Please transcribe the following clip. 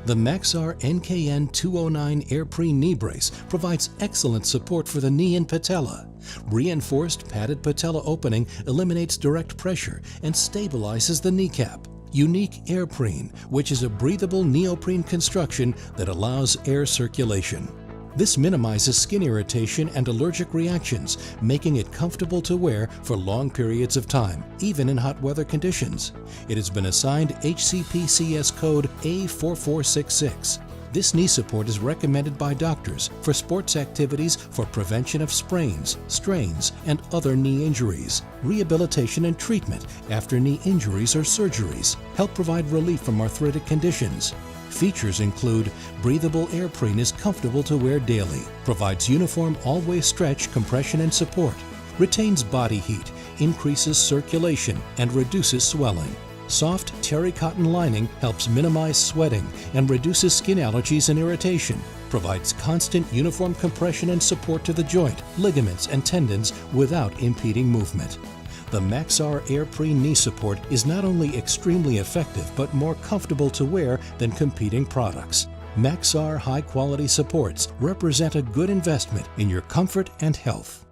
The MAXAR NKN 209 Airprene knee brace provides excellent support for the knee and patella. Reinforced padded patella opening eliminates direct pressure and stabilizes the kneecap. Unique Airprene, which is a breathable neoprene construction that allows air circulation. This minimizes skin irritation and allergic reactions, making it comfortable to wear for long periods of time, even in hot weather conditions. It has been assigned HCPCS code A4466. This knee support is recommended by doctors for sports activities for prevention of sprains, strains, and other knee injuries. Rehabilitation and treatment after knee injuries or surgeries help provide relief from arthritic conditions. Features include breathable Airprene is comfortable to wear daily, provides uniform always stretch, compression, and support, retains body heat, increases circulation, and reduces swelling. Soft terrycotton lining helps minimize sweating and reduces skin allergies and irritation, provides constant uniform compression and support to the joint, ligaments, and tendons without impeding movement. The MAXAR Airprene knee support is not only extremely effective but more comfortable to wear than competing products. MAXAR high-quality supports represent a good investment in your comfort and health.